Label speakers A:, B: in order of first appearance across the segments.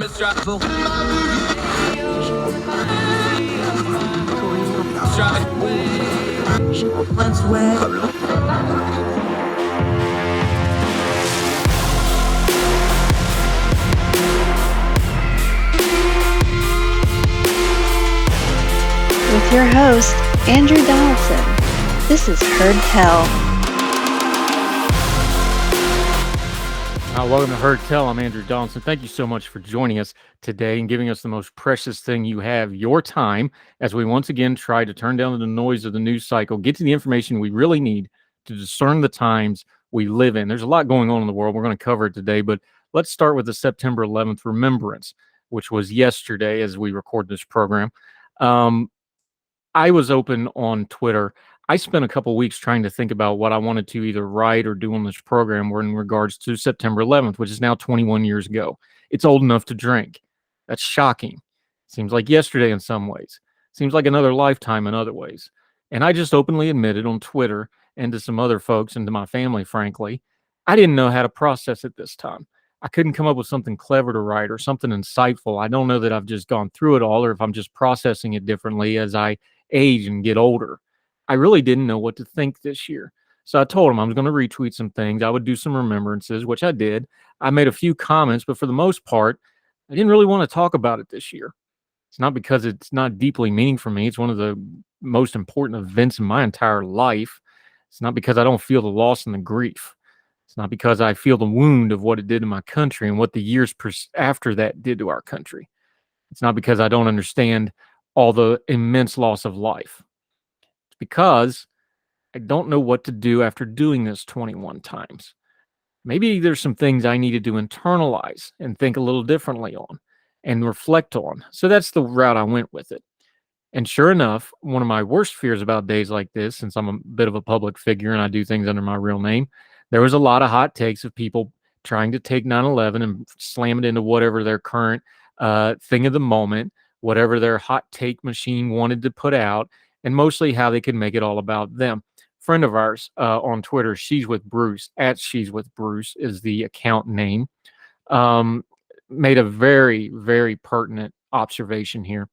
A: With your host, Andrew Donaldson. This is Heard Tell.
B: Welcome to Heard Tell. I'm Andrew Donaldson. Thank you so much for joining us today and giving us the most precious thing you have, your time, as we once again try to turn down the noise of the news cycle, get to the information we really need to discern the times we live in. There's a lot going on in the world. We're going to cover it today, but let's start with the September 11th remembrance, which was yesterday as we record this program. I was open on Twitter. I spent a couple weeks trying to think about what I wanted to either write or do on this program in regards to September 11th, which is now 21 years ago. It's old enough to drink. That's shocking. Seems like yesterday in some ways. Seems like another lifetime in other ways. And I just openly admitted on Twitter and to some other folks and to my family, frankly, I didn't know how to process it this time. I couldn't come up with something clever to write or something insightful. I don't know that I've just gone through it all or if I'm just processing it differently as I age and get older. I really didn't know what to think this year. So I told him I was going to retweet some things. I would do some remembrances, which I did. I made a few comments, but for the most part, I didn't really want to talk about it this year. It's not because it's not deeply meaning for me. It's one of the most important events in my entire life. It's not because I don't feel the loss and the grief. It's not because I feel the wound of what it did to my country and what the years after that did to our country. It's not because I don't understand all the immense loss of life. It's because I don't know what to do after doing this 21 times. Maybe there's some things I needed to internalize and think a little differently on and reflect on. So that's the route I went with it. And sure enough, one of my worst fears about days like this, since I'm a bit of a public figure and I do things under my real name, there was a lot of hot takes of people trying to take 9/11 and slam it into whatever their current thing of the moment, whatever their hot take machine wanted to put out, and mostly how they could make it all about them. Friend of ours on Twitter, She's With Bruce, at She's With Bruce is the account name, made a very, very pertinent observation here,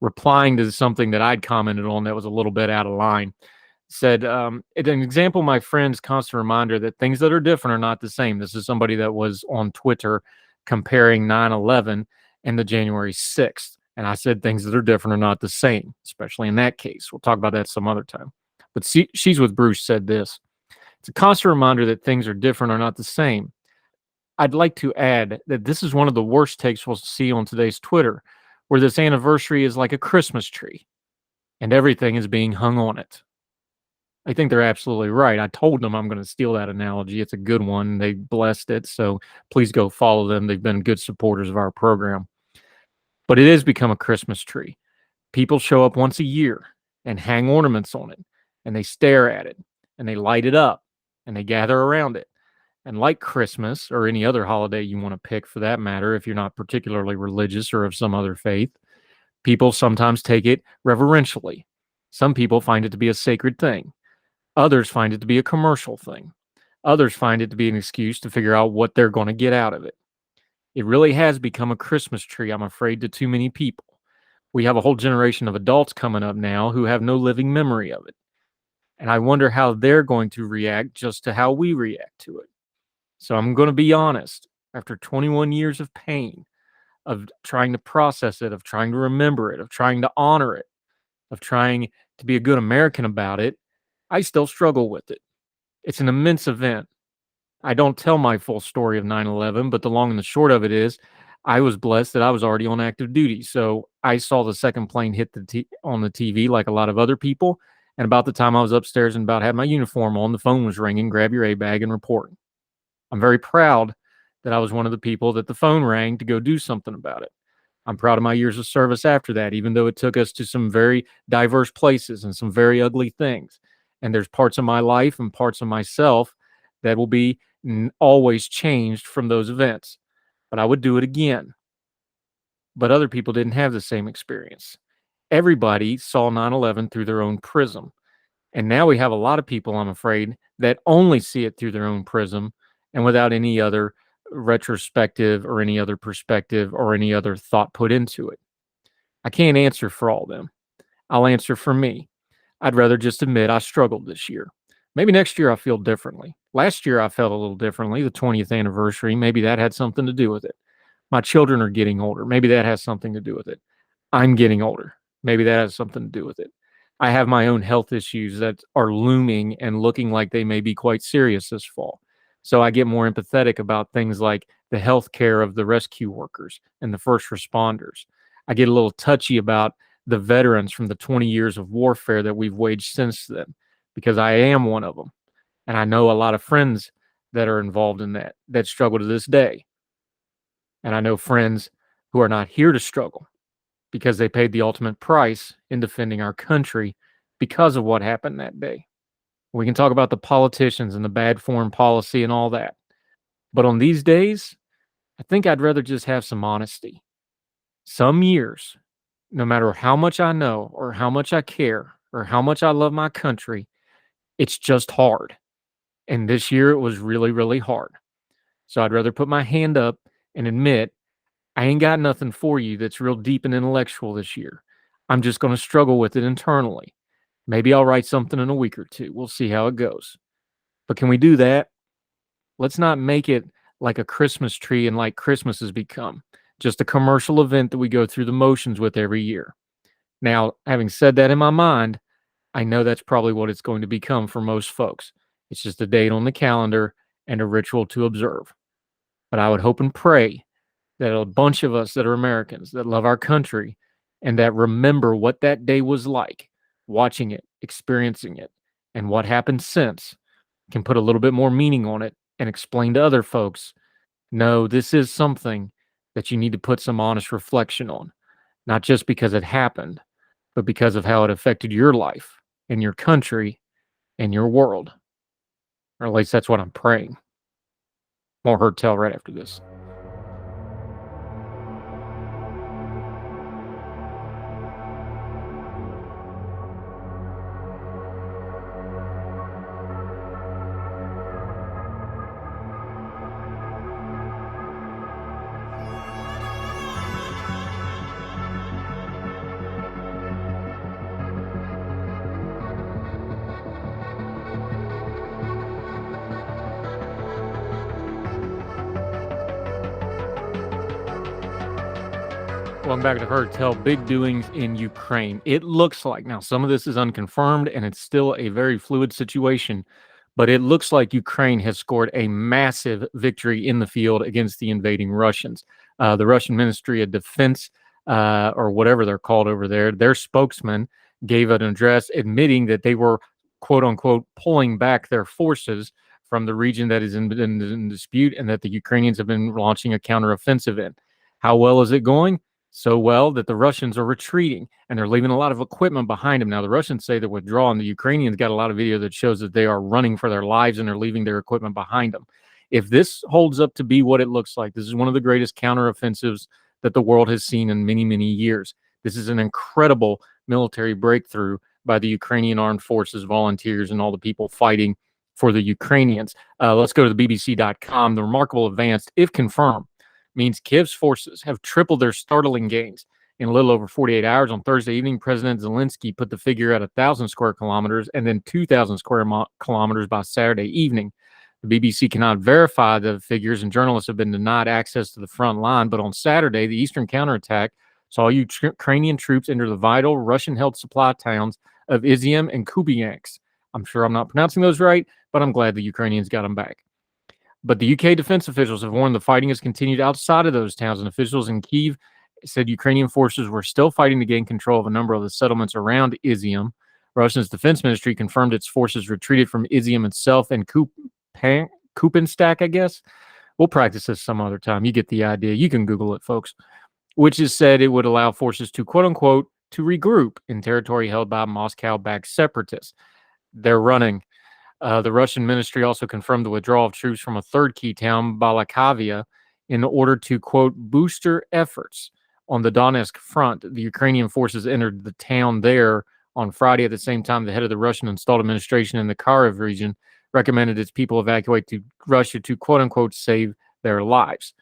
B: replying to something that I'd commented on that was a little bit out of line. Said, an example, my friend's constant reminder that things that are different are not the same. This is somebody that was on Twitter comparing 9/11 and the January 6th. And I said things that are different are not the same, especially in that case. We'll talk about that some other time. But She's With Bruce said this. It's a constant reminder that things are different are not the same. I'd like to add that this is one of the worst takes we'll see on today's Twitter, where this anniversary is like a Christmas tree and everything is being hung on it. I think they're absolutely right. I told them I'm going to steal that analogy. It's a good one. They blessed it. So please go follow them. They've been good supporters of our program. But it has become a Christmas tree. People show up once a year and hang ornaments on it, and they stare at it, and they light it up, and they gather around it. And like Christmas or any other holiday you want to pick for that matter, if you're not particularly religious or of some other faith, people sometimes take it reverentially. Some people find it to be a sacred thing. Others find it to be a commercial thing. Others find it to be an excuse to figure out what they're going to get out of it. It really has become a Christmas tree, I'm afraid, to too many people. We have a whole generation of adults coming up now who have no living memory of it. And I wonder how they're going to react just to how we react to it. So I'm going to be honest. After 21 years of pain, of trying to process it, of trying to remember it, of trying to honor it, of trying to be a good American about it, I still struggle with it. It's an immense event. I don't tell my full story of 9/11, but the long and the short of it is I was blessed that I was already on active duty. So I saw the second plane hit on the TV like a lot of other people. And about the time I was upstairs and about had my uniform on, the phone was ringing, grab your A-bag and report. I'm very proud that I was one of the people that the phone rang to go do something about it. I'm proud of my years of service after that, even though it took us to some very diverse places and some very ugly things. And there's parts of my life and parts of myself that will be always changed from those events. But I would do it again. But other people didn't have the same experience. Everybody saw 9/11 through their own prism. And now we have a lot of people, I'm afraid, that only see it through their own prism and without any other retrospective or any other perspective or any other thought put into it. I can't answer for all them. I'll answer for me. I'd rather just admit I struggled this year. Maybe next year I feel differently. Last year I felt a little differently, the 20th anniversary. Maybe that had something to do with it. My children are getting older. Maybe that has something to do with it. I'm getting older. Maybe that has something to do with it. I have my own health issues that are looming and looking like they may be quite serious this fall. So I get more empathetic about things like the health care of the rescue workers and the first responders. I get a little touchy about the veterans from the 20 years of warfare that we've waged since then, because I am one of them. And I know a lot of friends that are involved in that struggle to this day. And I know friends who are not here to struggle because they paid the ultimate price in defending our country because of what happened that day. We can talk about the politicians and the bad foreign policy and all that. But on these days, I think I'd rather just have some honesty. Some years, no matter how much I know or how much I care or how much I love my country, it's just hard. And this year it was really, really hard. So I'd rather put my hand up and admit I ain't got nothing for you that's real deep and intellectual this year. I'm just going to struggle with it internally. Maybe I'll write something in a week or two. We'll see how it goes. But can we do that? Let's not make it like a Christmas tree and like Christmas has become, just a commercial event that we go through the motions with every year. Now, having said that in my mind, I know that's probably what it's going to become for most folks. It's just a date on the calendar and a ritual to observe. But I would hope and pray that a bunch of us that are Americans, that love our country, and that remember what that day was like, watching it, experiencing it, and what happened since, can put a little bit more meaning on it and explain to other folks, no, this is something that you need to put some honest reflection on, not just because it happened, but because of how it affected your life and your country and your world. Or at least that's what I'm praying. More Heard Tell right after this. Welcome back to Heard Tell. Big doings in Ukraine. It looks like, now some of this is unconfirmed and it's still a very fluid situation, but it looks like Ukraine has scored a massive victory in the field against the invading Russians. The Russian Ministry of Defense, or whatever they're called over there, their spokesman gave an address admitting that they were, quote unquote, pulling back their forces from the region that is in dispute and that the Ukrainians have been launching a counteroffensive in. How well is it going? So well that the Russians are retreating and they're leaving a lot of equipment behind them. Now, the Russians say they're withdrawing. The Ukrainians got a lot of video that shows that they are running for their lives and they're leaving their equipment behind them. If this holds up to be what it looks like, this is one of the greatest counteroffensives that the world has seen in many, many years. This is an incredible military breakthrough by the Ukrainian armed forces, volunteers, and all the people fighting for the Ukrainians. Let's go to the BBC.com. The remarkable advance, if confirmed, means Kiev's forces have tripled their startling gains. In a little over 48 hours on Thursday evening, President Zelensky put the figure at 1,000 square kilometers and then 2,000 square kilometers by Saturday evening. The BBC cannot verify the figures, and journalists have been denied access to the front line. But on Saturday, the Eastern counterattack saw Ukrainian troops enter the vital Russian-held supply towns of Izium and Kupiansk. I'm sure I'm not pronouncing those right, but I'm glad the Ukrainians got them back. But the UK defense officials have warned the fighting has continued outside of those towns, and officials in Kyiv said Ukrainian forces were still fighting to gain control of a number of the settlements around Izium. Russia's defense ministry confirmed its forces retreated from Izium itself and Kupiansk, I guess. We'll practice this some other time. You get the idea. You can Google it, folks. Which is said it would allow forces to, quote unquote, to regroup in territory held by Moscow-backed separatists. They're running. The Russian ministry also confirmed the withdrawal of troops from a third key town, Balakavia, in order to, quote, booster efforts on the Donetsk front. The Ukrainian forces entered the town there on Friday. At the same time, the head of the Russian installed administration in the Kharkiv region recommended its people evacuate to Russia to, quote unquote, save their lives.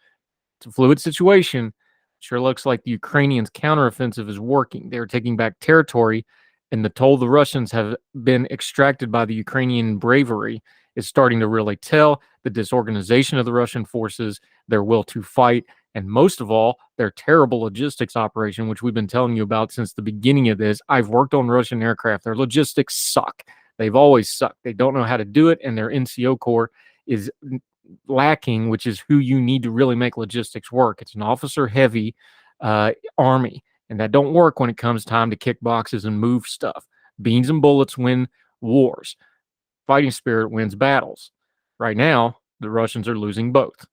B: It's a fluid situation. Sure looks like the Ukrainians' counteroffensive is working. They're taking back territory, and the toll the Russians have been extracted by the Ukrainian bravery is starting to really tell. The disorganization of the Russian forces, their will to fight, and most of all, their terrible logistics operation, which we've been telling you about since the beginning of this. I've worked on Russian aircraft. Their logistics suck. They've always sucked. They don't know how to do it, and their NCO Corps is lacking, which is who you need to really make logistics work. It's an officer-heavy army, and that don't work when it comes time to kick boxes and move stuff. Beans and bullets win wars. Fighting spirit wins battles. Right now, the Russians are losing both.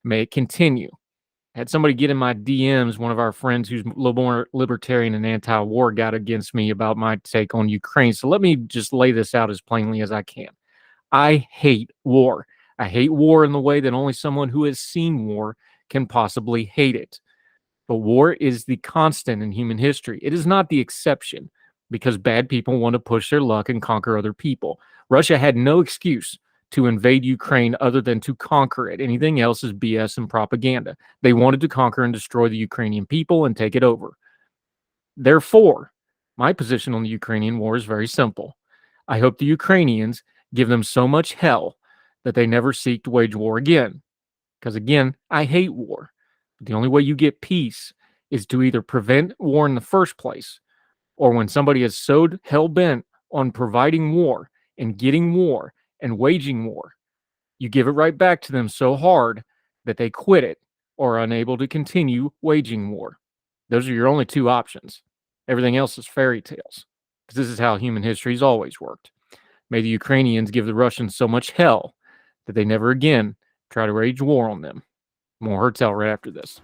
B: May it continue. I had somebody get in my DMs, one of our friends who's a little more libertarian and anti-war, got against me about my take on Ukraine. So let me just lay this out as plainly as I can. I hate war. I hate war in the way that only someone who has seen war can possibly hate it. But war is the constant in human history. It is not the exception, because bad people want to push their luck and conquer other people. Russia had no excuse to invade Ukraine other than to conquer it. Anything else is BS and propaganda. They wanted to conquer and destroy the Ukrainian people and take it over. Therefore, my position on the Ukrainian war is very simple. I hope the Ukrainians give them so much hell that they never seek to wage war again. Because again, I hate war. But the only way you get peace is to either prevent war in the first place, or when somebody is so hell-bent on providing war and getting war and waging war, you give it right back to them so hard that they quit it or are unable to continue waging war. Those are your only two options. Everything else is fairy tales, because this is how human history has always worked. May the Ukrainians give the Russians so much hell that they never again try to wage war on them. More Herd Tell right after this.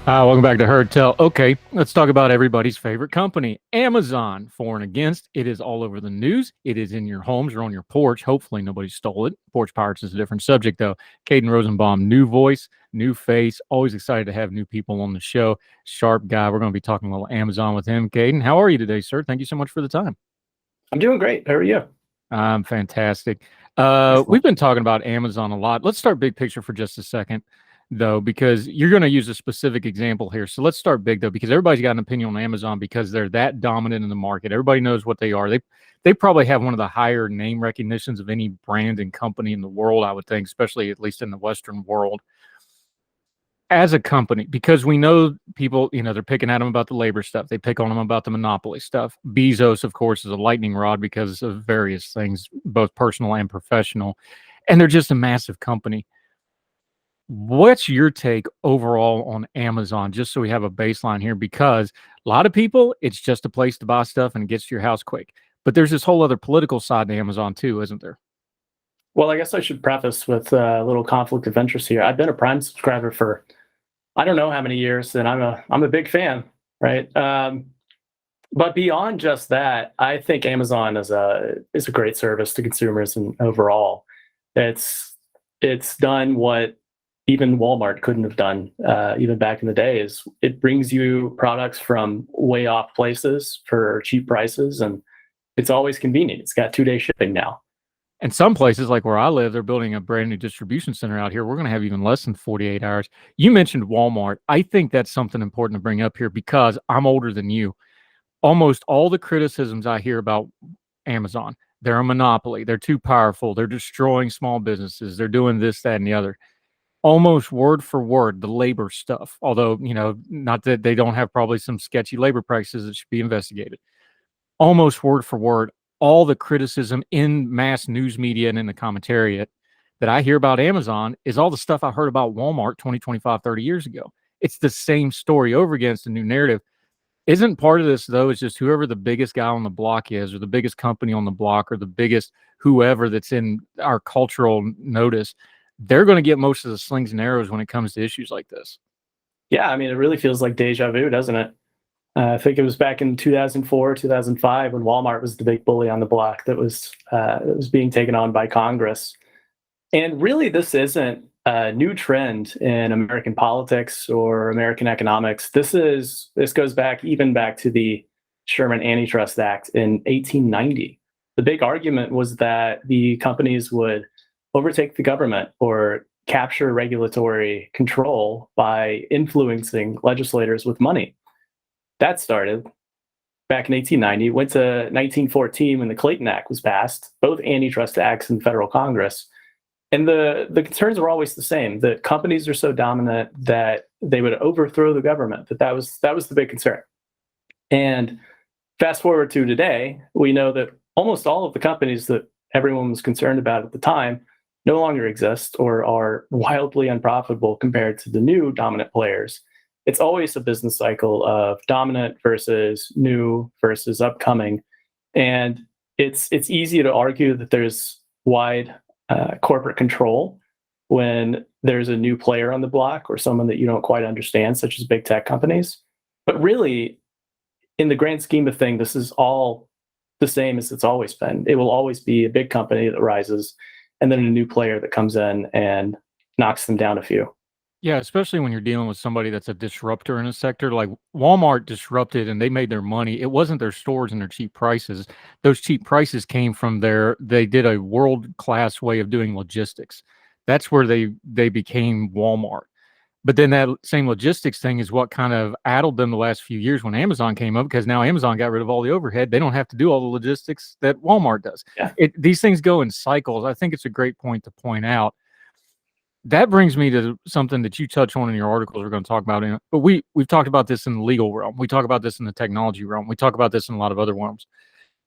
B: Welcome back to Herd Tell. Okay, let's talk about everybody's favorite company, Amazon. For and against, it is all over the news. It is in your homes or on your porch. Hopefully nobody stole it. Porch Pirates is a different subject, though. Caden Rosenbaum, new voice, new face. Always excited to have new people on the show. Sharp guy. We're going to be talking a little Amazon with him. Caden, how are you today, sir? Thank you so much for the time.
C: I'm doing great. How are you?
B: I'm fantastic. We've been talking about Amazon a lot. Let's start big picture for just a second, though, because you're going to use a specific example here. So let's start big, though, because everybody's got an opinion on Amazon because they're that dominant in the market. Everybody knows what they are. They probably have one of the higher name recognitions of any brand and company in the world, I would think, especially at least in the Western world. As a company, because we know people, they're picking at them about the labor stuff. They pick on them about the monopoly stuff. Bezos, of course, is a lightning rod because of various things, both personal and professional. And they're just a massive company. What's your take overall on Amazon, just so we have a baseline here? Because a lot of people, it's just a place to buy stuff and it gets to your house quick. But there's this whole other political side to Amazon too, isn't there?
C: Well, I guess I should preface with a little conflict of interest here. I've been a Prime subscriber for I don't know how many years, and I'm a big fan, right? But beyond just that, I think Amazon is a great service to consumers, and overall, it's done what even Walmart couldn't have done even back in the days. It brings you products from way off places for cheap prices, and it's always convenient. It's got 2-day shipping now.
B: And some places, like where I live, they're building a brand new distribution center out here. We're going to have even less than 48 hours. You mentioned Walmart. I think that's something important to bring up here because I'm older than you. Almost all the criticisms I hear about Amazon, they're a monopoly. They're too powerful. They're destroying small businesses. They're doing this, that, and the other. Almost word for word, the labor stuff. Although, not that they don't have probably some sketchy labor practices that should be investigated. Almost word for word, all the criticism in mass news media and in the commentariat that I hear about Amazon is all the stuff I heard about Walmart 20, 25, 30 years ago. It's the same story over again. It's a new narrative. Isn't part of this, though, is just whoever the biggest guy on the block is, or the biggest company on the block, or the biggest whoever that's in our cultural notice, they're going to get most of the slings and arrows when it comes to issues like this.
C: Yeah, I mean, it really feels like deja vu, doesn't it? I think it was back in 2004, 2005 when Walmart was the big bully on the block that was being taken on by Congress. And really, this isn't a new trend in American politics or American economics. This goes back to the Sherman Antitrust Act in 1890. The big argument was that the companies would overtake the government or capture regulatory control by influencing legislators with money. That started back in 1890, went to 1914 when the Clayton Act was passed, both antitrust acts in federal Congress. And the concerns were always the same, that companies are so dominant that they would overthrow the government, that was the big concern. And fast forward to today, we know that almost all of the companies that everyone was concerned about at the time no longer exist or are wildly unprofitable compared to the new dominant players. It's always a business cycle of dominant versus new versus upcoming. And it's easy to argue that there's wide corporate control when there's a new player on the block or someone that you don't quite understand, such as big tech companies. But really, in the grand scheme of things, this is all the same as it's always been. It will always be a big company that rises and then a new player that comes in and knocks them down a few.
B: Yeah, especially when you're dealing with somebody that's a disruptor in a sector. Like Walmart disrupted and they made their money. It wasn't their stores and their cheap prices. Those cheap prices came from they did a world-class way of doing logistics. That's where they became Walmart. But then that same logistics thing is what kind of addled them the last few years when Amazon came up, because now Amazon got rid of all the overhead. They don't have to do all the logistics that Walmart does.
C: Yeah.
B: These things go in cycles. I think it's a great point to point out. That brings me to something that you touch on in your articles we're going to talk about. But we've talked about this in the legal realm. We talk about this in the technology realm. We talk about this in a lot of other realms.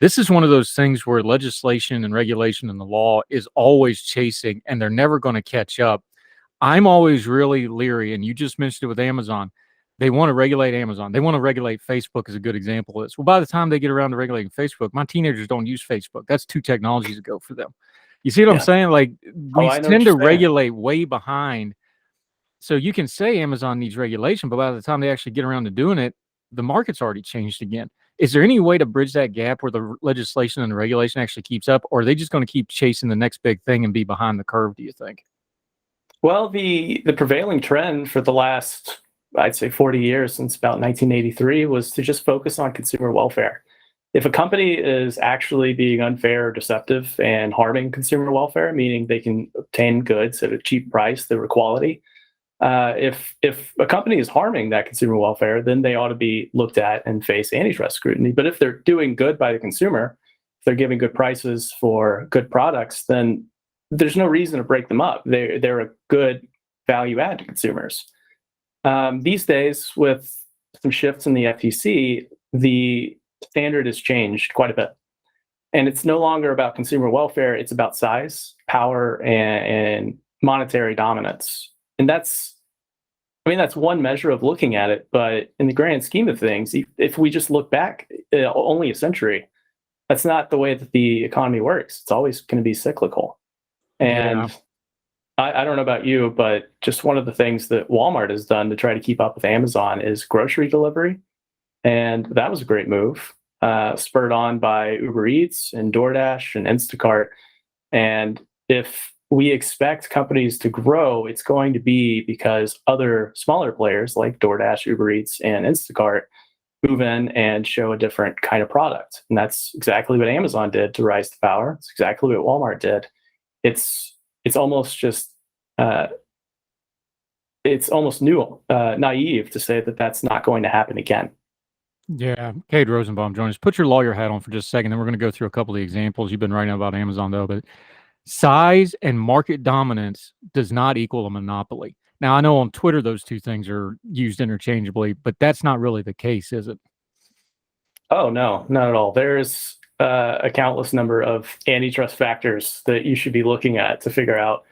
B: This is one of those things where legislation and regulation and the law is always chasing, and they're never going to catch up. I'm always really leery, and you just mentioned it with Amazon. They want to regulate Amazon. They want to regulate Facebook is a good example of this. Well, by the time they get around to regulating Facebook, my teenagers don't use Facebook. That's two technologies ago for them. You see what I'm saying? Like we tend to regulate way behind. So you can say Amazon needs regulation, but by the time they actually get around to doing it, the market's already changed again. Is there any way to bridge that gap where the legislation and the regulation actually keeps up, or are they just going to keep chasing the next big thing and be behind the curve, do you think?
C: Well, the prevailing trend for the last, I'd say 40 years, since about 1983, was to just focus on consumer welfare. If a company is actually being unfair or deceptive and harming consumer welfare, meaning they can obtain goods at a cheap price that are quality, if a company is harming that consumer welfare, then they ought to be looked at and face antitrust scrutiny. But if they're doing good by the consumer, if they're giving good prices for good products, then there's no reason to break them up. They're a good value add to consumers. These days, with some shifts in the FTC, the standard has changed quite a bit. And it's no longer about consumer welfare. It's about size, power, and monetary dominance. And that's one measure of looking at it. But in the grand scheme of things, if we just look back only a century, that's not the way that the economy works. It's always going to be cyclical. And I don't know about you, but just one of the things that Walmart has done to try to keep up with Amazon is grocery delivery. And that was a great move, spurred on by Uber Eats and DoorDash and Instacart. And if we expect companies to grow, it's going to be because other smaller players like DoorDash, Uber Eats, and Instacart move in and show a different kind of product. And that's exactly what Amazon did to rise to power. It's exactly what Walmart did. It's almost just it's almost naive to say that that's not going to happen again.
B: Yeah, Caden Rosenbaum, join us. Put your lawyer hat on for just a second. Then we're going to go through a couple of the examples you've been writing about Amazon, though. But size and market dominance does not equal a monopoly. Now, I know on Twitter those two things are used interchangeably, but that's not really the case, is it?
C: Oh, no, not at all. There's a countless number of antitrust factors that you should be looking at to figure out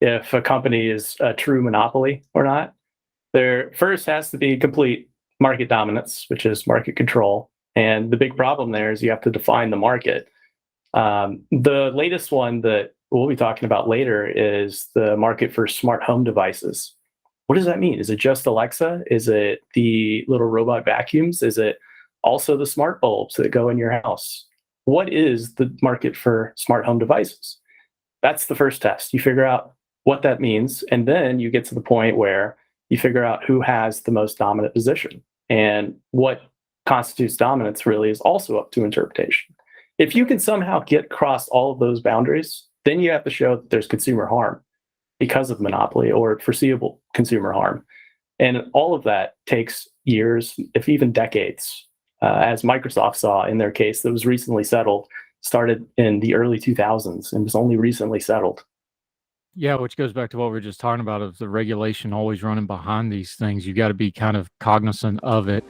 C: if a company is a true monopoly or not. There first has to be complete market dominance, which is market control. And the big problem there is you have to define the market. The latest one that we'll be talking about later is the market for smart home devices. What does that mean? Is it just Alexa? Is it the little robot vacuums? Is it also the smart bulbs that go in your house? What is the market for smart home devices? That's the first test. You figure out what that means, and then you get to the point where you figure out who has the most dominant position. And what constitutes dominance really is also up to interpretation. If you can somehow get across all of those boundaries, then you have to show that there's consumer harm because of monopoly or foreseeable consumer harm. And all of that takes years, if even decades, as Microsoft saw in their case that was recently settled, started in the early 2000s and was only recently settled.
B: Yeah, which goes back to what we were just talking about of the regulation always running behind these things. You got to be kind of cognizant of it.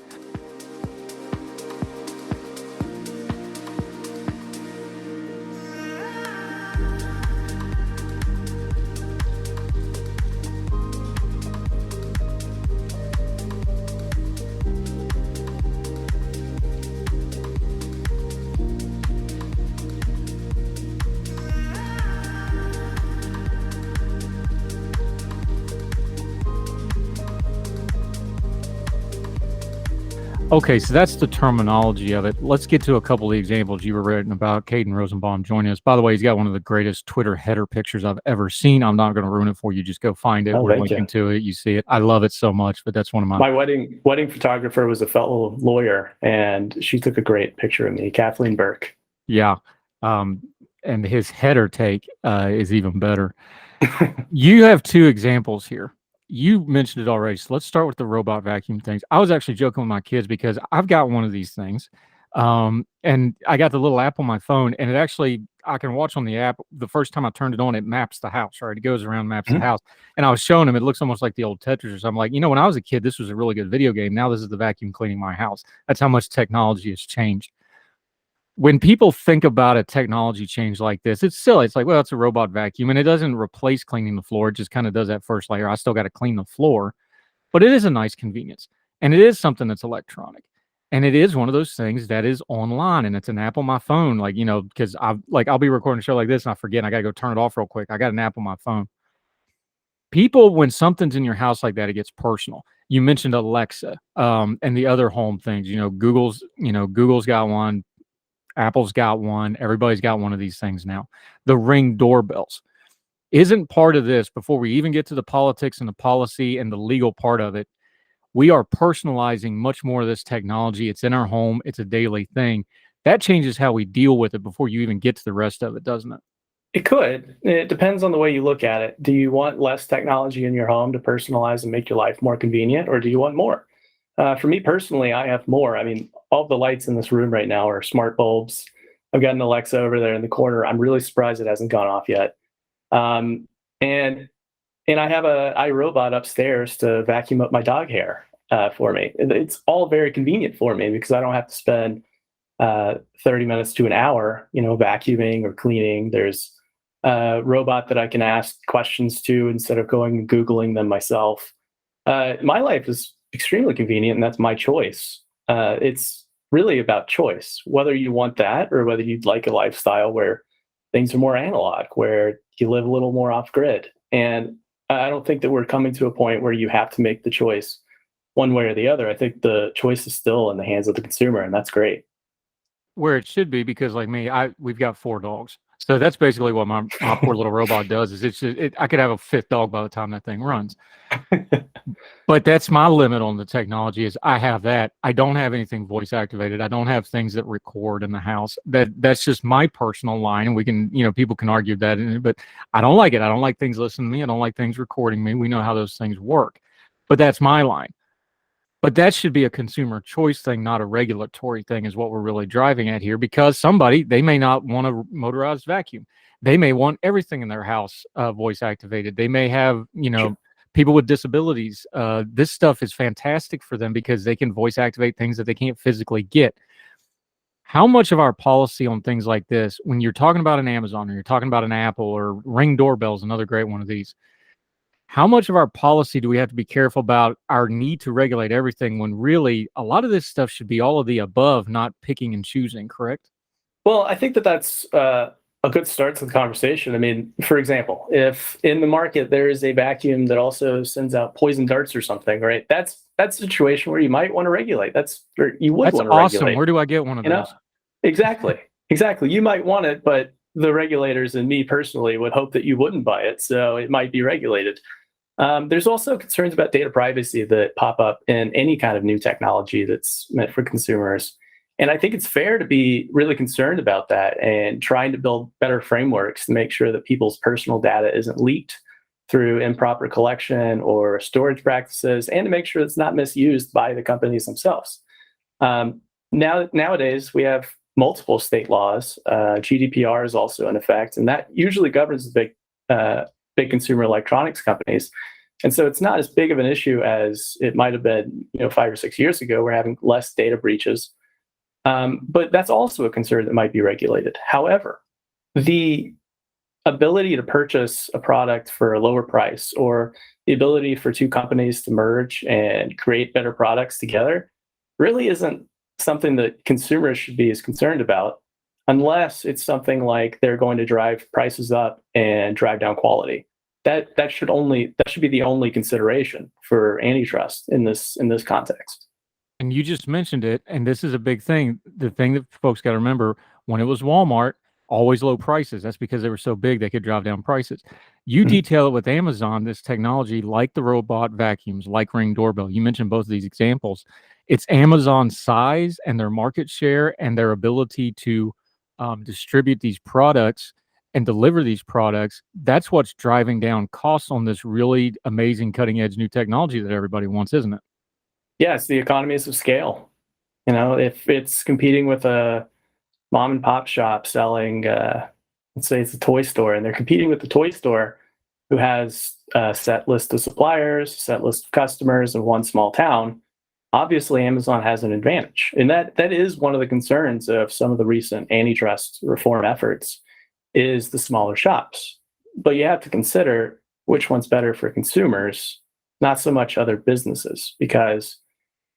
B: Okay, so that's the terminology of it. Let's get to a couple of the examples you were writing about. Caden Rosenbaum joining us. By the way, he's got one of the greatest Twitter header pictures I've ever seen. I'm not going to ruin it for you. Just go find it.
C: Oh,
B: We're
C: thank
B: linking
C: you.
B: to it. You see it. I love it so much, but that's one of
C: My wedding photographer was a fellow lawyer, and she took a great picture of me, Kathleen Burke.
B: Yeah. And his header take is even better. You have two examples here. You mentioned it already, so let's start with the robot vacuum things. I was actually joking with my kids because I've got one of these things, and I got the little app on my phone, and it actually, I can watch on the app. The first time I turned it on, it maps the house, right? It goes around, maps the house, and I was showing them, it looks almost like the old Tetris or something. Like, when I was a kid, this was a really good video game. Now this is the vacuum cleaning my house. That's how much technology has changed. When people think about a technology change like this, it's silly. It's like, well, it's a robot vacuum, and it doesn't replace cleaning the floor. It just kind of does that first layer. I still got to clean the floor, but it is a nice convenience, and it is something that's electronic, and it is one of those things that is online, and it's an app on my phone. Like, because I'll be recording a show like this, and I forget, and I got to go turn it off real quick. I got an app on my phone. People, when something's in your house like that, it gets personal. You mentioned Alexa, and the other home things. Google's got one. Apple's got one. Everybody's got one of these things now. The Ring doorbells isn't part of this. Before we even get to the politics and the policy and the legal part of it, we are personalizing much more of this technology. It's in our home. It's a daily thing. That changes how we deal with it before you even get to the rest of it, doesn't it?
C: It could. It depends on the way you look at it. Do you want less technology in your home to personalize and make your life more convenient, or do you want more? For me personally, I have more. I mean, all the lights in this room right now are smart bulbs. I've got an Alexa over there in the corner. I'm really surprised it hasn't gone off yet. And I have a iRobot upstairs to vacuum up my dog hair for me. It's all very convenient for me because I don't have to spend 30 minutes to an hour, vacuuming or cleaning. There's a robot that I can ask questions to instead of going and Googling them myself. My life is extremely convenient, and that's my choice. It's really about choice, whether you want that or whether you'd like a lifestyle where things are more analog, where you live a little more off grid. And I don't think that we're coming to a point where you have to make the choice one way or the other. I think the choice is still in the hands of the consumer, and that's great.
B: Where it should be, because like me, we've got 4 dogs. So that's basically what my poor little robot does. Is I could have a 5th dog by the time that thing runs. But that's my limit on the technology. Is I have that. I don't have anything voice activated. I don't have things that record in the house. That's just my personal line, and we can, people can argue that, but I don't like it. I don't like things listening to me. I don't like things recording me. We know how those things work, but that's my line. But that should be a consumer choice thing, not a regulatory thing, is what we're really driving at here. Because they may not want a motorized vacuum. They may want everything in their house voice activated. They may have,
C: Sure.
B: people with disabilities. This stuff is fantastic for them because they can voice activate things that they can't physically get. How much of our policy on things like this, when you're talking about an Amazon or you're talking about an Apple or Ring doorbells, another great one of these, how much of our policy do we have to be careful about our need to regulate everything when really a lot of this stuff should be all of the above, not picking and choosing, correct?
C: Well, I think that that's a good start to the conversation. I mean, for example, if in the market there is a vacuum that also sends out poison darts or something, right? That's a situation where you might want to regulate. You would
B: That's
C: want to
B: awesome.
C: regulate.
B: Where do I get one of
C: You know,
B: those?
C: exactly. You might want it, but the regulators and me personally would hope that you wouldn't buy it, so it might be regulated. There's also concerns about data privacy that pop up in any kind of new technology that's meant for consumers. And I think it's fair to be really concerned about that and trying to build better frameworks to make sure that people's personal data isn't leaked through improper collection or storage practices, and to make sure it's not misused by the companies themselves. Nowadays, we have multiple state laws. GDPR is also in effect, and that usually governs the big consumer electronics companies. And so it's not as big of an issue as it might have been, 5 or 6 years ago. We're having less data breaches. But that's also a concern that might be regulated. However, the ability to purchase a product for a lower price, or the ability for two companies to merge and create better products together, really isn't something that consumers should be as concerned about, unless it's something like they're going to drive prices up and drive down quality. That should be the only consideration for antitrust in this context.
B: And you just mentioned it, and this is a big thing. The thing that folks got to remember, when it was Walmart, always low prices. That's because they were so big they could drive down prices. You detail it with Amazon, this technology, like the robot vacuums, like Ring Doorbell. You mentioned both of these examples. It's Amazon's size and their market share and their ability to distribute these products and deliver these products. That's what's driving down costs on this really amazing cutting edge new technology that everybody wants, isn't it?
C: Yes, the economies of scale. If it's competing with a mom and pop shop selling, let's say it's a toy store, and they're competing with the toy store who has a set list of suppliers, set list of customers in one small town, obviously Amazon has an advantage. And that is one of the concerns of some of the recent antitrust reform efforts, is the smaller shops. But you have to consider which one's better for consumers, not so much other businesses, because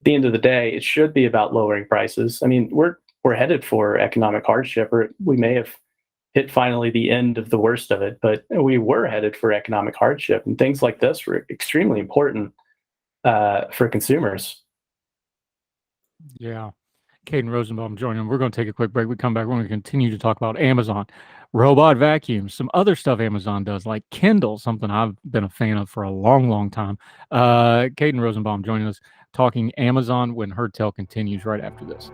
C: at the end of the day, it should be about lowering prices. I mean, we're headed for economic hardship, or we may have hit finally the end of the worst of it, but we were headed for economic hardship, and things like this were extremely important for consumers.
B: Yeah. Caden Rosenbaum joining them. We're going to take a quick break. We come back. We're going to continue to talk about Amazon, robot vacuums, some other stuff Amazon does, like Kindle, something I've been a fan of for a long, long time. Caden Rosenbaum joining us, talking Amazon when Herd Tell continues right after this.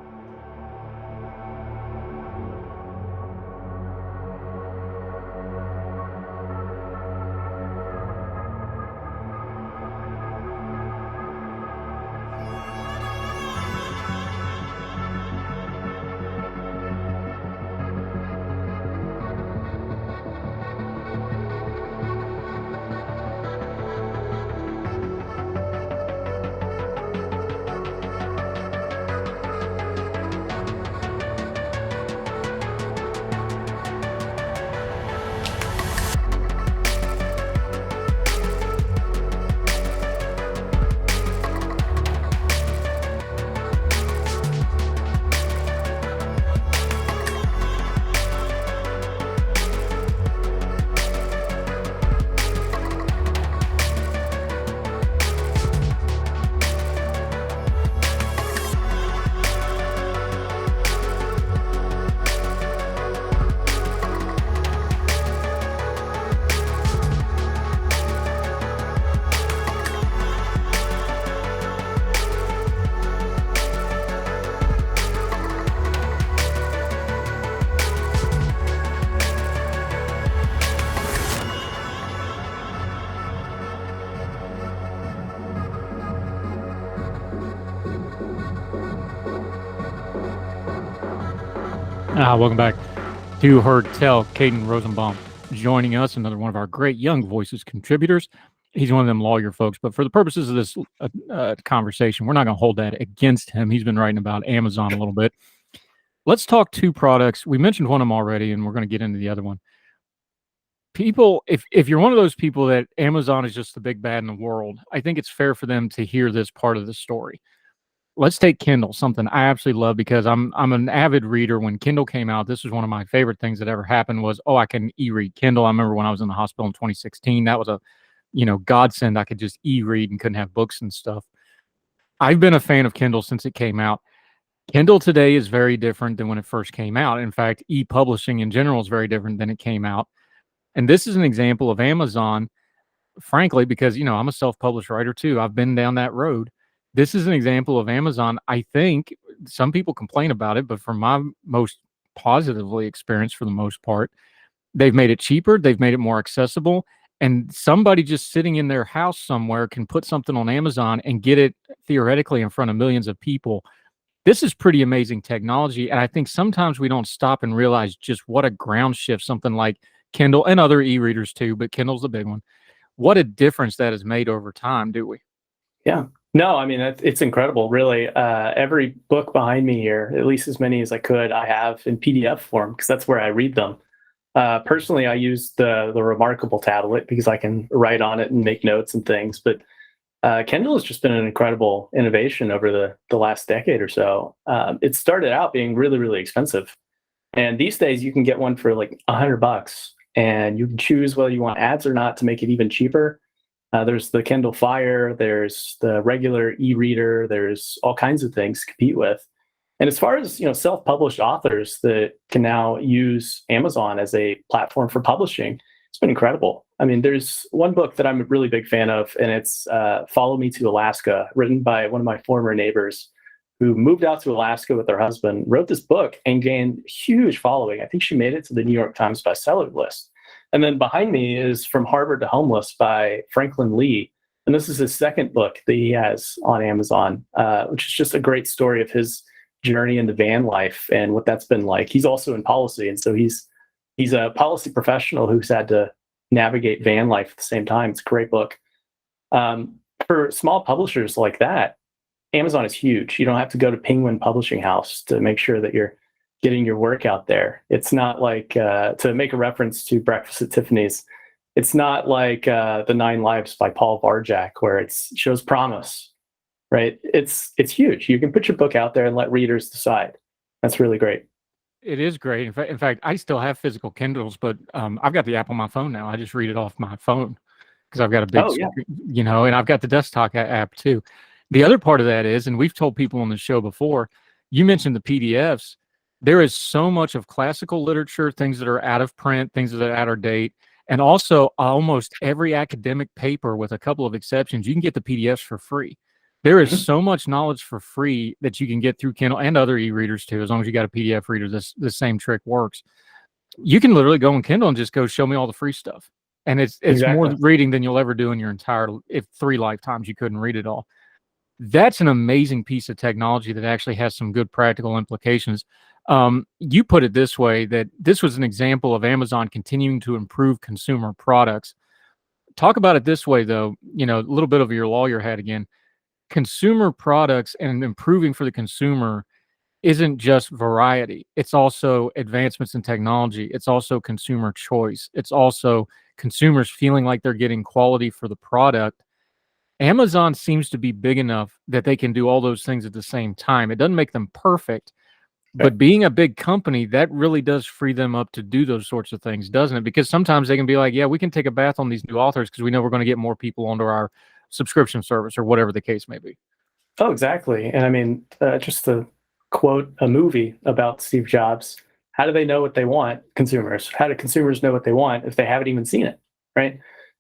B: Welcome back to Herd Tell. Caden Rosenbaum joining us, another one of our great Young Voices contributors. He's one of them lawyer folks, but for the purposes of this conversation, we're not going to hold that against him. He's been writing about Amazon a little bit. Let's talk two products. We mentioned one of them already, and we're going to get into the other one. People, if you're one of those people that Amazon is just the big bad in the world, I think it's fair for them to hear this part of the story. Let's take Kindle, something I absolutely love because I'm an avid reader. When Kindle came out, this was one of my favorite things that ever happened was, oh, I can e-read Kindle. I remember when I was in the hospital in 2016, that was a, godsend. I could just e-read and couldn't have books and stuff. I've been a fan of Kindle since it came out. Kindle today is very different than when it first came out. In fact, e-publishing in general is very different than it came out. And this is an example of Amazon, frankly, because, I'm a self-published writer too. I've been down that road. This is an example of Amazon. I think some people complain about it, but from my most positively experienced for the most part, they've made it cheaper, they've made it more accessible, and somebody just sitting in their house somewhere can put something on Amazon and get it theoretically in front of millions of people. This is pretty amazing technology, and I think sometimes we don't stop and realize just what a ground shift something like Kindle and other e-readers too, but Kindle's the big one. What a difference that has made over time, do we?
C: Yeah. No, I mean, it's incredible, really. Every book behind me here, at least as many as I could, I have in PDF form because that's where I read them. Personally, I use the Remarkable tablet because I can write on it and make notes and things. But Kindle has just been an incredible innovation over the last decade or so. It started out being really, really expensive. And these days you can get one for like $100 and you can choose whether you want ads or not to make it even cheaper. There's the Kindle Fire, there's the regular e-reader, there's all kinds of things to compete with. And as far as self-published authors that can now use Amazon as a platform for publishing, it's been incredible. I mean, there's one book that I'm a really big fan of, and it's Follow Me to Alaska, written by one of my former neighbors who moved out to Alaska with her husband, wrote this book and gained huge following. I think she made it to the New York Times bestseller list. And then behind me is From Harvard to Homeless by Franklin Lee. And this is his second book that he has on Amazon, which is just a great story of his journey into van life and what that's been like. He's also in policy. And so he's a policy professional who's had to navigate van life at the same time. It's a great book. For small publishers like that, Amazon is huge. You don't have to go to Penguin Publishing House to make sure that you're getting your work out there. It's not like, to make a reference to Breakfast at Tiffany's, it's not like The 9 Lives by Paul Varjak, where it shows promise, right? It's huge. You can put your book out there and let readers decide. That's really great.
B: It is great. In fact, I still have physical Kindles, but I've got the app on my phone now. I just read it off my phone because I've got a big,
C: Oh, yeah.
B: and I've got the desktop app too. The other part of that is, and we've told people on the show before, you mentioned the PDFs. There is so much of classical literature, things that are out of print, things that are out of date, and also almost every academic paper, with a couple of exceptions, you can get the PDFs for free. There is so much knowledge for free that you can get through Kindle and other e-readers too. As long as you got a PDF reader, the same trick works. You can literally go on Kindle and just go show me all the free stuff. And it's
C: Exactly.
B: more reading than you'll ever do in your entire, if 3 lifetimes you couldn't read it all. That's an amazing piece of technology that actually has some good practical implications. You put it this way, that this was an example of Amazon continuing to improve consumer products. Talk about it this way, though, a little bit of your lawyer hat again. Consumer products and improving for the consumer isn't just variety. It's also advancements in technology. It's also consumer choice. It's also consumers feeling like they're getting quality for the product. Amazon seems to be big enough that they can do all those things at the same time. It doesn't make them perfect, but being a big company, that really does free them up to do those sorts of things, doesn't it? Because sometimes they can be like, yeah, we can take a bath on these new authors because we know we're going to get more people onto our subscription service or whatever the case may be.
C: Oh, exactly. And I mean, just to quote a movie about Steve Jobs, how do they know what they want, consumers? How do consumers know what they want if they haven't even seen it, right?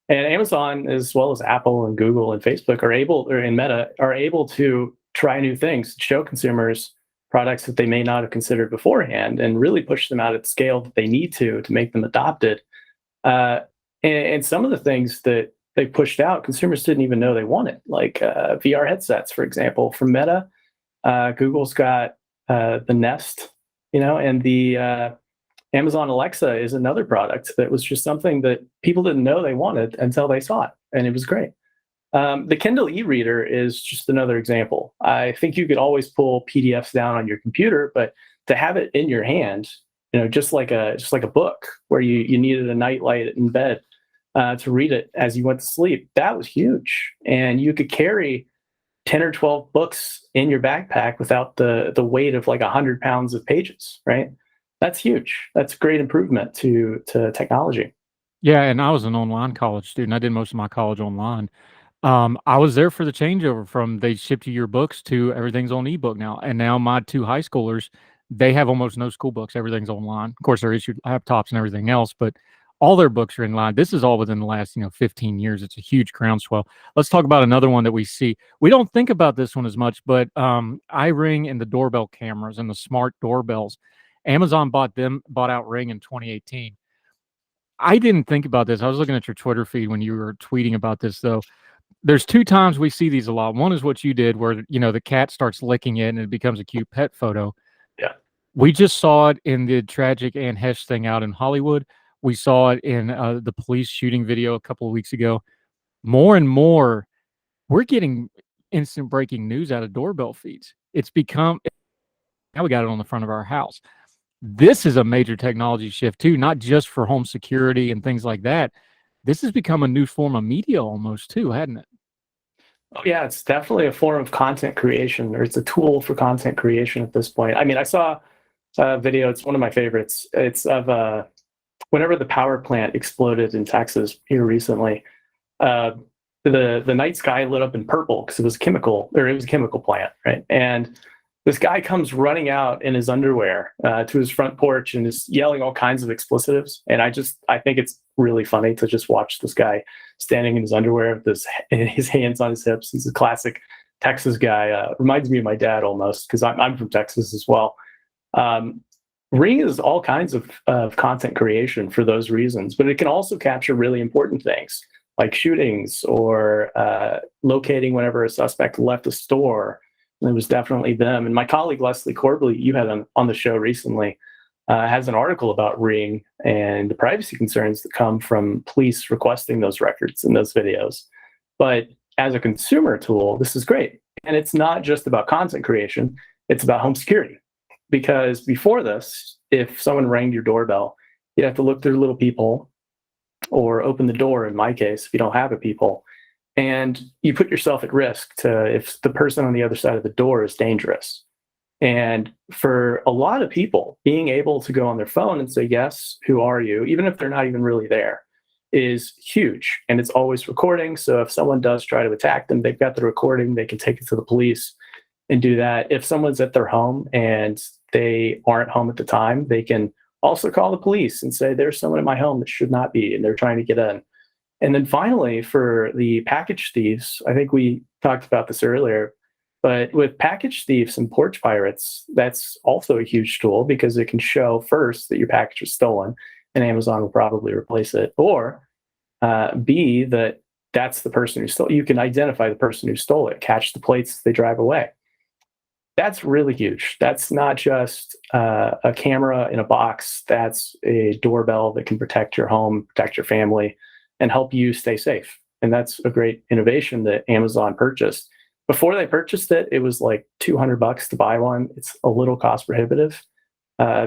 C: And Amazon, as well as Apple and Google and Facebook, and Meta, are able to try new things, show consumers products that they may not have considered beforehand, and really push them out at the scale that they need to make them adopted. And some of the things that they pushed out, consumers didn't even know they wanted, like VR headsets, for example, from Meta. Google's got the Nest, and the Amazon Alexa is another product that was just something that people didn't know they wanted until they saw it, and it was great. The Kindle e-reader is just another example. I think you could always pull PDFs down on your computer, but to have it in your hand, just like a book where you needed a nightlight in bed to read it as you went to sleep, that was huge. And you could carry 10 or 12 books in your backpack without the weight of like 100 pounds of pages, right? That's huge. That's a great improvement to technology.
B: Yeah, and I was an online college student. I did most of my college online. I was there for the changeover from they shipped you your books to everything's on ebook now. And now my two high schoolers, they have almost no school books. Everything's online. Of course, they're issued laptops and everything else, but all their books are in line. This is all within the last, 15 years. It's a huge groundswell. Let's talk about another one that we see. We don't think about this one as much, but iRing and the doorbell cameras and the smart doorbells. Amazon bought out Ring in 2018. I didn't think about this. I was looking at your Twitter feed when you were tweeting about this, though. There's two times we see these a lot. One is what you did, where the cat starts licking it and it becomes a cute pet photo.
C: Yeah.
B: We just saw it in the tragic Anne Hesh thing out in Hollywood. We saw it in the police shooting video a couple of weeks ago. More and more, we're getting instant breaking news out of doorbell feeds. It's become now we got it on the front of our house. This is a major technology shift too, not just for home security and things like that. This has become a new form of media almost too, hadn't it?
C: Oh, yeah, it's definitely a form of content creation, or it's a tool for content creation at this point. I mean, I saw a video, it's one of my favorites. It's of whenever the power plant exploded in Texas here recently. The night sky lit up in purple because it was a chemical plant, right? And this guy comes running out in his underwear to his front porch and is yelling all kinds of expletives. And I think it's really funny to just watch this guy standing in his underwear with his hands on his hips. He's a classic Texas guy. Reminds me of my dad almost, because I'm from Texas as well. Ring is all kinds of content creation for those reasons, but it can also capture really important things like shootings or locating whenever a suspect left a store. And it was definitely them. And my colleague, Leslie Corbally, you had on the show recently, has an article about Ring and the privacy concerns that come from police requesting those records and those videos. But as a consumer tool, this is great. And it's not just about content creation, it's about home security. Because before this, if someone rang your doorbell, you'd have to look through the little peephole or open the door, in my case, if you don't have a peephole. And you put yourself at risk if the person on the other side of the door is dangerous. And for a lot of people, being able to go on their phone and say, yes, who are you, even if they're not even really there, is huge. And it's always recording. So if someone does try to attack them, they've got the recording, they can take it to the police and do that. If someone's at their home and they aren't home at the time, they can also call the police and say, there's someone in my home that should not be, and they're trying to get in. And then finally, for the package thieves, I think we talked about this earlier, but with package thieves and porch pirates, that's also a huge tool because it can show first that your package was stolen and Amazon will probably replace it. Or B, that's the person who stole it. You can identify the person who stole it, catch the plates as they drive away. That's really huge. That's not just a camera in a box. That's a doorbell that can protect your home, protect your family, and help you stay safe. And that's a great innovation that Amazon purchased. Before they purchased it, it was like $200 to buy one. It's a little cost prohibitive.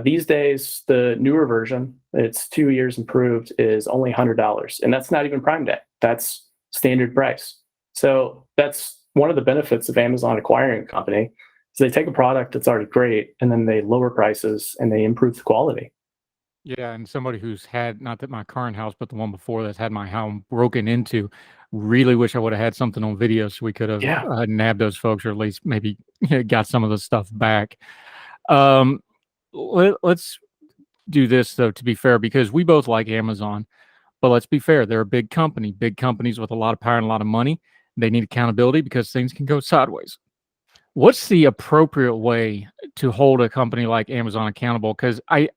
C: These days, the newer version, it's 2 years improved, is only $100. And that's not even Prime Day. That's standard price. So that's one of the benefits of Amazon acquiring a company, is they take a product that's already great and then they lower prices and they improve the quality.
B: Yeah, and somebody who's had, not that my current house, but the one before that's had my home broken into, really wish I would have had something on video so we could have nabbed those folks, or at least maybe got some of the stuff back. Let's do this, though, to be fair, because we both like Amazon. But let's be fair, they're a big company, big companies with a lot of power and a lot of money. They need accountability because things can go sideways. What's the appropriate way to hold a company like Amazon accountable? Because I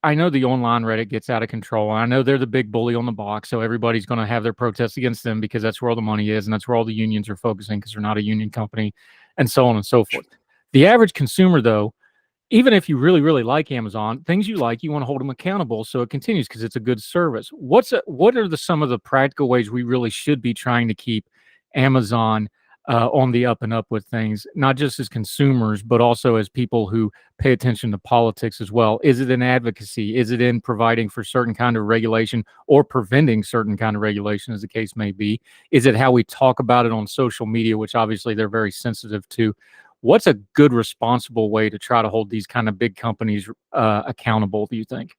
B: know the online Reddit gets out of control. And I know they're the big bully on the block, so everybody's going to have their protests against them because that's where all the money is and that's where all the unions are focusing because they're not a union company, and so on and so forth. The average consumer, though, even if you really, really like Amazon, things you like, you want to hold them accountable so it continues because it's a good service. What are some of the practical ways we really should be trying to keep Amazon on the up and up with things, not just as consumers, but also as people who pay attention to politics as well? Is it in advocacy? Is it in providing for certain kind of regulation or preventing certain kind of regulation, as the case may be? Is it how we talk about it on social media, which obviously they're very sensitive to? What's a good, responsible way to try to hold these kind of big companies accountable, do you think?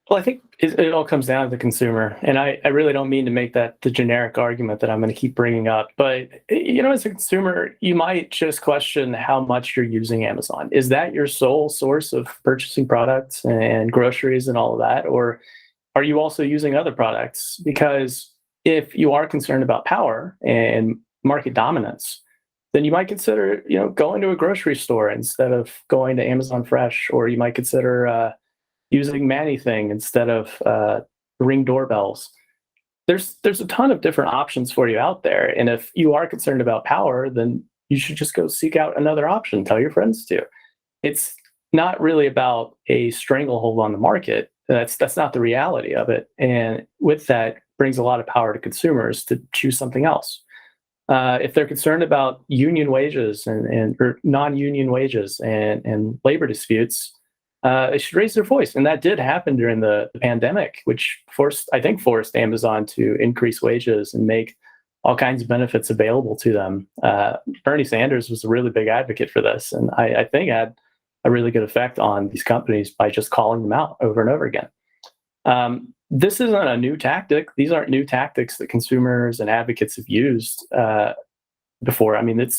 C: Well, I think it all comes down to the consumer. And I really don't mean to make that the generic argument that I'm going to keep bringing up. But, as a consumer, you might just question how much you're using Amazon. Is that your sole source of purchasing products and groceries and all of that? Or are you also using other products? Because if you are concerned about power and market dominance, then you might consider, going to a grocery store instead of going to Amazon Fresh, or you might consider using ManyThing instead of Ring doorbells. There's a ton of different options for you out there, and if you are concerned about power, then you should just go seek out another option. Tell your friends to. It's not really about a stranglehold on the market. That's not the reality of it, and with that brings a lot of power to consumers to choose something else. If they're concerned about union wages or non-union wages and labor disputes, they should raise their voice. And that did happen during the pandemic, which forced Amazon to increase wages and make all kinds of benefits available to them. Bernie Sanders was a really big advocate for this, and I think had a really good effect on these companies by just calling them out over and over again. This isn't a new tactic. These aren't new tactics that consumers and advocates have used before. I mean, it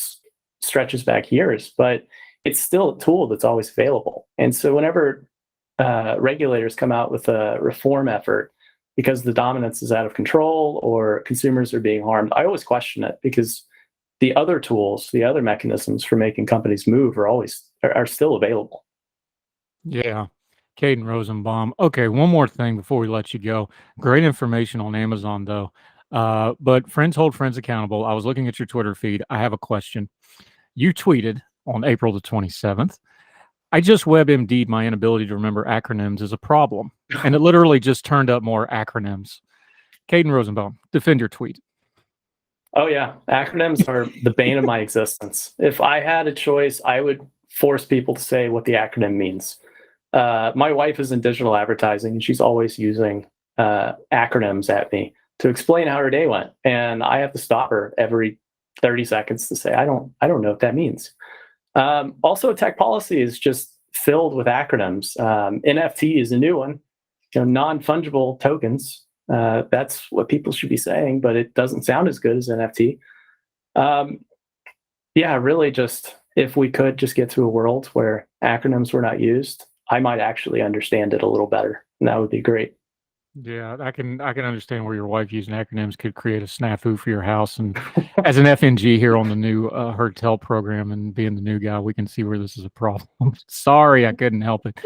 C: stretches back years, but it's still a tool that's always available. And so whenever regulators come out with a reform effort because the dominance is out of control or consumers are being harmed, I always question it, because the other tools, the other mechanisms for making companies move are still available.
B: Yeah. Caden Rosenbaum. Okay, one more thing before we let you go. Great information on Amazon, though. But friends hold friends accountable. I was looking at your Twitter feed. I have a question. You tweeted on April the 27th, I just WebMD'd my inability to remember acronyms as a problem. And it literally just turned up more acronyms. Caden Rosenbaum, defend your tweet.
C: Oh, yeah. Acronyms are the bane of my existence. If I had a choice, I would force people to say what the acronym means. My wife is in digital advertising, and she's always using acronyms at me to explain how her day went. And I have to stop her every 30 seconds to say, I don't know what that means. Also, tech policy is just filled with acronyms. NFT is a new one, non-fungible tokens. That's what people should be saying, but it doesn't sound as good as NFT. Really just, if we could just get to a world where acronyms were not used, I might actually understand it a little better, and that would be great.
B: Yeah, I can understand where your wife using acronyms could create a snafu for your house. And as an FNG here on the new Hertel program and being the new guy, we can see where this is a problem. Sorry, I couldn't help it.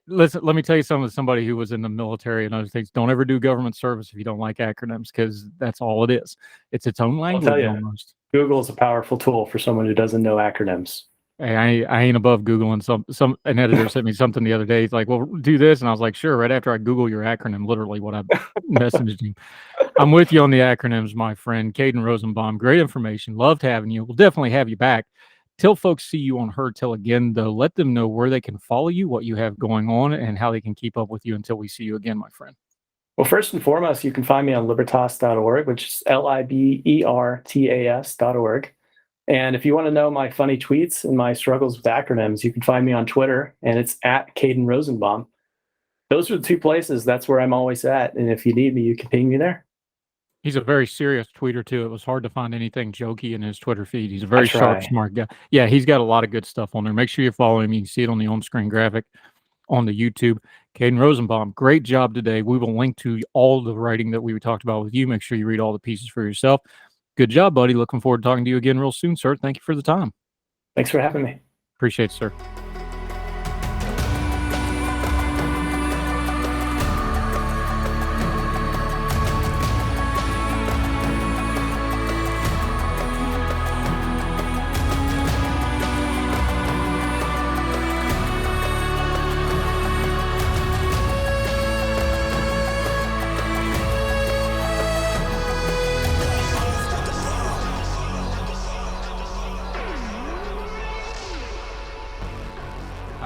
B: Listen, let me tell you something. As somebody who was in the military and other things, don't ever do government service if you don't like acronyms, because that's all it is. It's its own language.
C: I'll tell you,
B: almost.
C: Google is a powerful tool for someone who doesn't know acronyms.
B: Hey, I ain't above Googling an editor sent me something the other day. He's like, well, do this. And I was like, sure. Right after I Google your acronym, literally what I messaged him. I'm with you on the acronyms, my friend. Caden Rosenbaum, great information. Loved having you. We'll definitely have you back. Till folks see you on Hertel again, though, let them know where they can follow you, what you have going on, and how they can keep up with you until we see you again, my friend.
C: Well, first and foremost, you can find me on libertas.org, which is libertas.org. And if you want to know my funny tweets and my struggles with acronyms, you can find me on Twitter, and it's at Caden Rosenbaum. Those are the two places. That's where I'm always at. And if you need me, you can ping me there.
B: He's a very serious tweeter, too. It was hard to find anything jokey in his Twitter feed. He's a very sharp, smart guy. Yeah, he's got a lot of good stuff on there. Make sure you follow him. You can see it on the on-screen graphic on the YouTube. Caden Rosenbaum, great job today. We will link to all the writing that we talked about with you. Make sure you read all the pieces for yourself. Good job, buddy. Looking forward to talking to you again real soon, sir. Thank you for the time.
C: Thanks for having me.
B: Appreciate it, sir.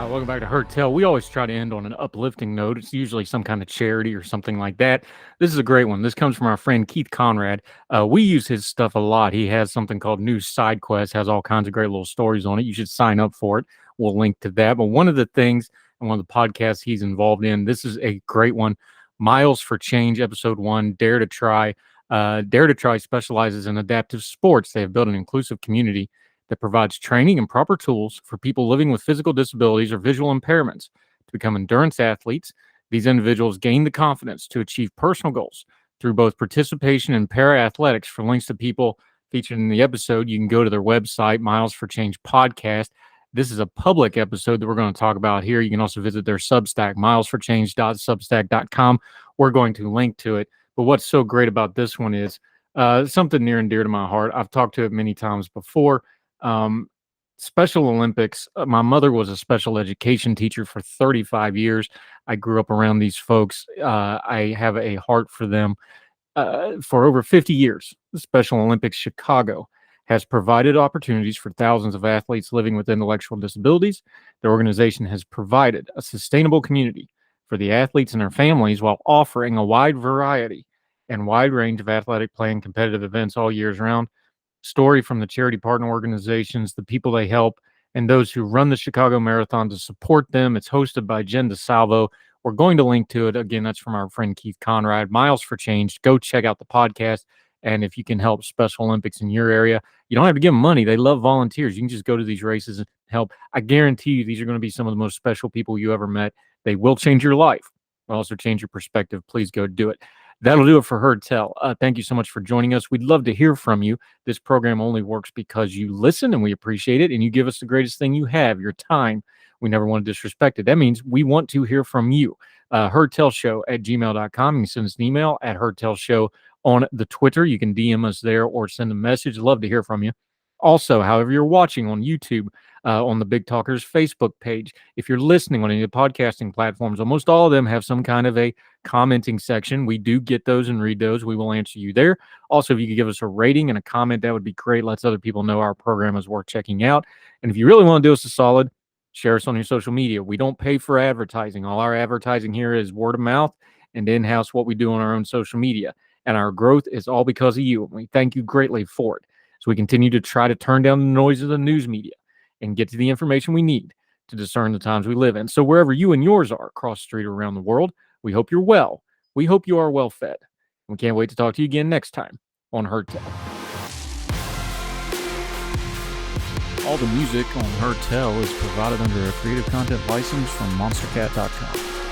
B: Welcome back to Hurt Tell. We always try to end on an uplifting note. It's usually some kind of charity or something like that. This is a great one. This comes from our friend Keith Conrad. We use his stuff a lot. He has something called New Side Quest, has all kinds of great little stories on it. You should sign up for it. We'll link to that. But one of the things and one of the podcasts he's involved in, this is a great one. Miles for Change, Episode 1, Dare to Try. Dare to Try specializes in adaptive sports. They have built an inclusive community that provides training and proper tools for people living with physical disabilities or visual impairments to become endurance athletes. These individuals gain the confidence to achieve personal goals through both participation in para-athletics. For links to people featured in the episode, you can go to their website, Miles for Change Podcast. This is a public episode that we're going to talk about here. You can also visit their Substack, milesforchange.substack.com. We're going to link to it. But what's so great about this one is something near and dear to my heart. I've talked to it many times before. Special Olympics. My mother was a special education teacher for 35 years. I grew up around these folks. I have a heart for them. For over 50 years, the Special Olympics Chicago has provided opportunities for thousands of athletes living with intellectual disabilities. The organization has provided a sustainable community for the athletes and their families while offering a wide variety and wide range of athletic play and competitive events all years round. Story from the charity partner organizations, the people they help, and those who run the Chicago Marathon to support them. It's hosted by Jen DeSalvo. We're going to link to it. Again, that's from our friend Keith Conrad. Miles for Change. Go check out the podcast. And if you can help Special Olympics in your area, you don't have to give them money. They love volunteers. You can just go to these races and help. I guarantee you these are going to be some of the most special people you ever met. They will change your life. They'll also change your perspective. Please go do it. That'll do it for Herd Tell. Thank you so much for joining us. We'd love to hear from you. This program only works because you listen, and we appreciate it, and you give us the greatest thing you have, your time. We never want to disrespect it. That means we want to hear from you. herdtellshow@gmail.com. You can send us an email at herdtellshow on the Twitter. You can DM us there or send a message. Love to hear from you. Also, however you're watching on YouTube, on the Big Talkers Facebook page, if you're listening on any of the podcasting platforms, almost all of them have some kind of a commenting section. We do get those and read those. We will answer you there. Also, if you could give us a rating and a comment, that would be great. Lets other people know our program is worth checking out. And if you really want to do us a solid, share us on your social media. We don't pay for advertising. All our advertising here is word of mouth and in-house what we do on our own social media. And our growth is all because of you. And we thank you greatly for it. So we continue to try to turn down the noise of the news media and get to the information we need to discern the times we live in. So wherever you and yours are, across the street or around the world, we hope you're well. We hope you are well fed. We can't wait to talk to you again next time on Herd Tell. All the music on Herd Tell is provided under a Creative Content license from monstercat.com.